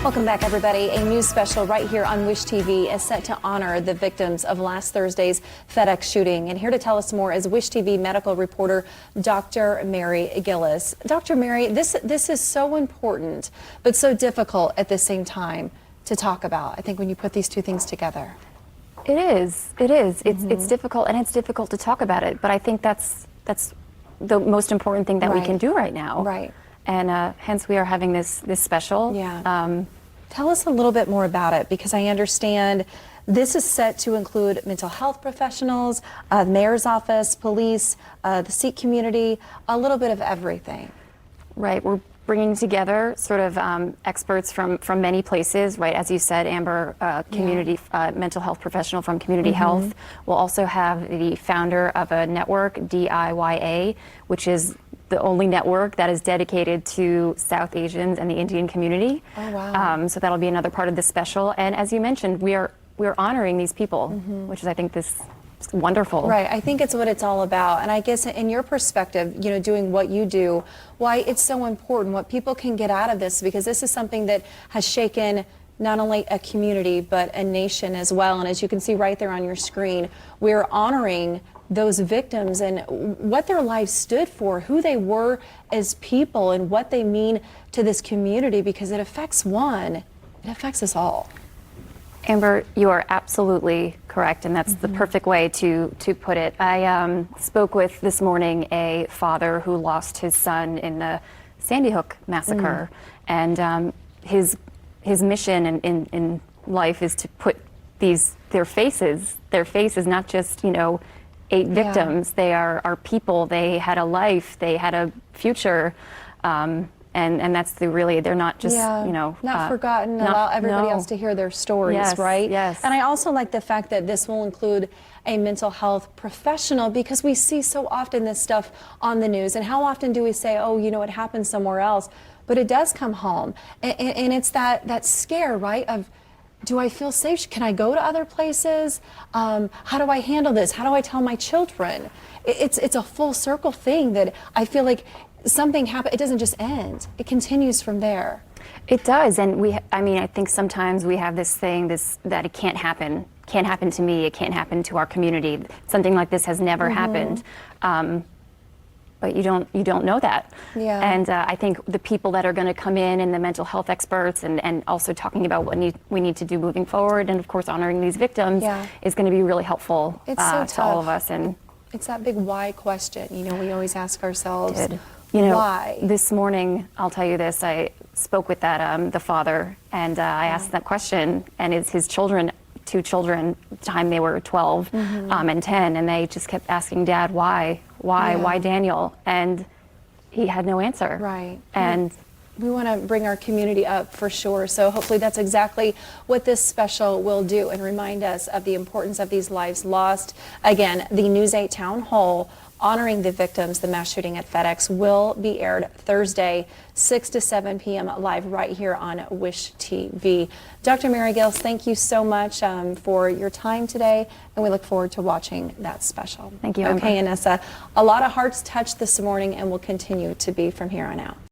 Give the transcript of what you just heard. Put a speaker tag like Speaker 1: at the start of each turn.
Speaker 1: Welcome back, everybody. A news special right here on Wish TV is set to honor the victims of last Thursday's FedEx shooting. And here to tell us more is Wish TV medical reporter Dr. Mary Gillis. Dr. Mary, this is so important, but so difficult at the same time to talk about, I think, when you put these two things together.
Speaker 2: It is. It's difficult, and it's difficult to talk about it. But I think that's the most important thing that we can do right now.
Speaker 1: Right.
Speaker 2: And hence we are having this special.
Speaker 1: Yeah. Tell us a little bit more about it, because I understand this is set to include mental health professionals, the mayor's office, police, the Sikh community, a little bit of everything.
Speaker 2: Right. We're bringing together sort of experts from many places, right? As you said, Amber, community mental health professional from Community Health. We'll also have the founder of a network, DIYA, which is the only network that is dedicated to South Asians and the Indian community.
Speaker 1: Oh, wow.
Speaker 2: So that'll be another part of the special. And as you mentioned, we're honoring these people, which is, I think, this is wonderful.
Speaker 1: Right. I think it's what it's all about. And I guess in your perspective, you know, doing what you do, why it's so important, what people can get out of this, because this is something that has shaken not only a community, but a nation as well. And as you can see right there on your screen, we're honoring those victims and what their lives stood for, who they were as people, and what they mean to this community, because it affects it affects us all.
Speaker 2: Amber, you are absolutely correct, and that's the perfect way to put it. I spoke with this morning a father who lost his son in the Sandy Hook massacre, and his mission in life is to put their faces, not just, you know, 8 victims. They are people. They had a life. They had a future, and that's they're not just you know,
Speaker 1: not forgotten. Allow everybody else to hear their stories,
Speaker 2: yes,
Speaker 1: right?
Speaker 2: Yes.
Speaker 1: And I also like the fact that this will include a mental health professional, because we see so often this stuff on the news, and how often do we say, oh, you know, it happened somewhere else, but it does come home, and it's that scare, right, of, do I feel safe? Can I go to other places? How do I handle this? How do I tell my children? It's a full circle thing that I feel like something happened. It doesn't just end. It continues from there.
Speaker 2: It does, and I think sometimes we have this thing that it can't happen to me. It can't happen to our community. Something like this has never happened. But you don't know that.
Speaker 1: Yeah.
Speaker 2: And I think the people that are going to come in, and the mental health experts, and also talking about what we need to do moving forward, and of course honoring these victims, is going to be really helpful to all of us. And
Speaker 1: it's that big why question. You know, we always ask ourselves,
Speaker 2: why? This morning, I'll tell you this, I spoke with the father, and I asked that question, and his children, 2 children, at the time they were 12 and 10, and they just kept asking, Dad, why? Why Daniel? And he had no answer.
Speaker 1: Right.
Speaker 2: And
Speaker 1: we want to bring our community up for sure. So hopefully that's exactly what this special will do, and remind us of the importance of these lives lost. Again, the News 8 Town Hall honoring the victims, the mass shooting at FedEx, will be aired Thursday, 6 to 7 p.m. live right here on Wish TV. Dr. Mary Gillis, thank you so much for your time today, and we look forward to watching that special.
Speaker 2: Thank you.
Speaker 1: Okay, Anessa, a lot of hearts touched this morning, and will continue to be from here on out.